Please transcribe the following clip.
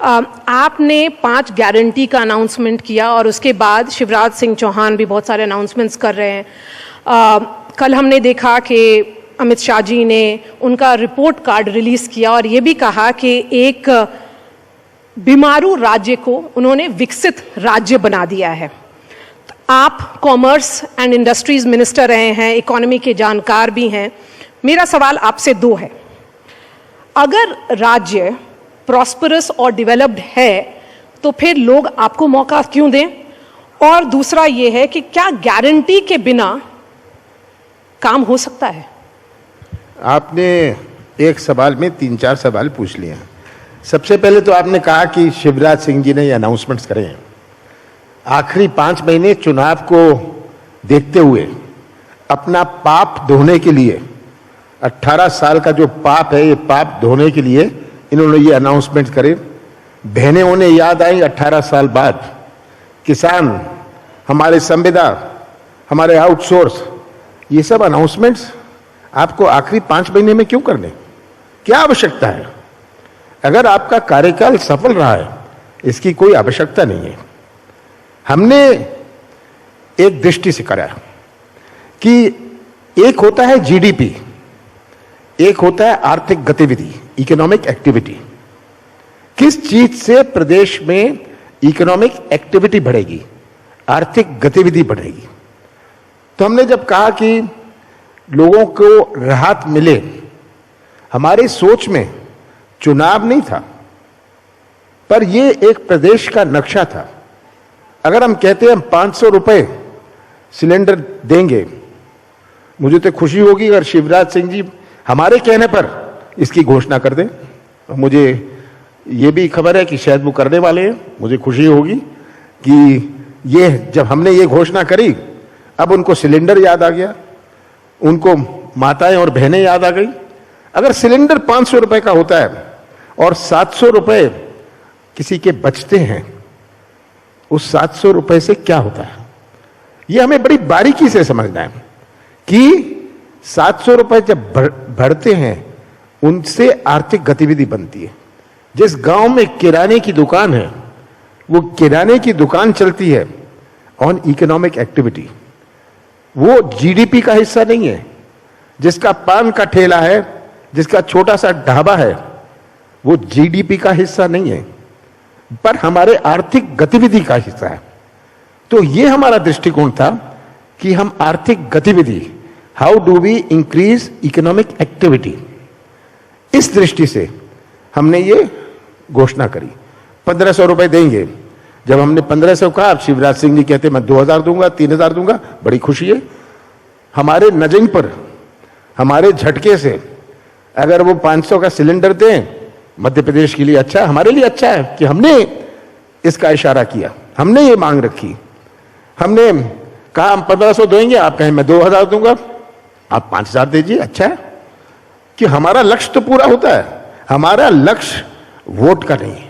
आपने 5 गारंटी का अनाउंसमेंट किया और उसके बाद शिवराज सिंह चौहान भी बहुत सारे अनाउंसमेंट्स कर रहे हैं। कल हमने देखा कि अमित शाह जी ने उनका रिपोर्ट कार्ड रिलीज किया और ये भी कहा कि एक बीमारू राज्य को उन्होंने विकसित राज्य बना दिया है। आप कॉमर्स एंड इंडस्ट्रीज मिनिस्टर रहे हैं, इकोनॉमी के जानकार भी हैं। मेरा सवाल आपसे 2 है। अगर राज्य प्रॉस्परस और डेवलप्ड है तो फिर लोग आपको मौका क्यों दें? और दूसरा ये है कि क्या गारंटी के बिना काम हो सकता है? आपने एक सवाल में 3-4 सवाल पूछ लिए हैं। सबसे पहले तो आपने कहा कि शिवराज सिंह जी ने ये अनाउंसमेंट्स करे हैं। आखिरी 5 महीने चुनाव को देखते हुए अपना पाप धोने के लिए, 18 साल का जो पाप है, ये पाप धोने के लिए इन्होंने ये अनाउंसमेंट करे। बहनें उन्हें याद आई 18 साल बाद। किसान, हमारे संविदा, हमारे आउटसोर्स, ये सब अनाउंसमेंट्स आपको आखिरी 5 महीने में क्यों करने? क्या आवश्यकता है? अगर आपका कार्यकाल सफल रहा है, इसकी कोई आवश्यकता नहीं है। हमने एक दृष्टि से करा कि एक होता है जीडीपी, एक होता है आर्थिक गतिविधि, इकोनॉमिक एक्टिविटी। किस चीज से प्रदेश में इकोनॉमिक एक्टिविटी बढ़ेगी, आर्थिक गतिविधि बढ़ेगी? तो हमने जब कहा कि लोगों को राहत मिले, हमारी सोच में चुनाव नहीं था, पर यह एक प्रदेश का नक्शा था। अगर हम कहते हैं हम 500 रुपए सिलेंडर देंगे, मुझे तो खुशी होगी अगर शिवराज सिंह जी हमारे कहने पर इसकी घोषणा कर दें। मुझे ये भी खबर है कि शायद वो करने वाले हैं। मुझे खुशी होगी कि ये जब हमने ये घोषणा करी, अब उनको सिलेंडर याद आ गया, उनको माताएं और बहनें याद आ गई। अगर सिलेंडर 500 रुपए का होता है और 700 रुपए किसी के बचते हैं, उस 700 रुपए से क्या होता है, यह हमें बड़ी बारीकी से समझना है कि 700 रुपए जब बढ़ते हैं, उनसे आर्थिक गतिविधि बनती है। जिस गांव में किराने की दुकान है, वो किराने की दुकान चलती है ऑन इकोनॉमिक एक्टिविटी, वो जीडीपी का हिस्सा नहीं है। जिसका पान का ठेला है, जिसका छोटा सा ढाबा है, वो जीडीपी का हिस्सा नहीं है, पर हमारे आर्थिक गतिविधि का हिस्सा है। तो ये हमारा दृष्टिकोण था कि हम आर्थिक गतिविधि, how do we increase economic activity, इस दृष्टि से हमने ये घोषणा करी। 1500 रुपए देंगे। जब हमने 1500 कहा, शिवराज सिंह जी कहते मैं 2000 दूंगा, 3000 दूंगा, बड़ी खुशी है। हमारे नजम पर, हमारे झटके से अगर वो 500 का सिलेंडर दें, मध्य प्रदेश के लिए अच्छा, हमारे लिए अच्छा है कि हमने इसका इशारा किया, हमने ये मांग रखी। हमने कहा हम 1500 देंगे, आप कहें मैं 2000 दूंगा, आप 5000 दीजिए, अच्छा है कि हमारा लक्ष्य तो पूरा होता है। हमारा लक्ष्य वोट का नहीं है।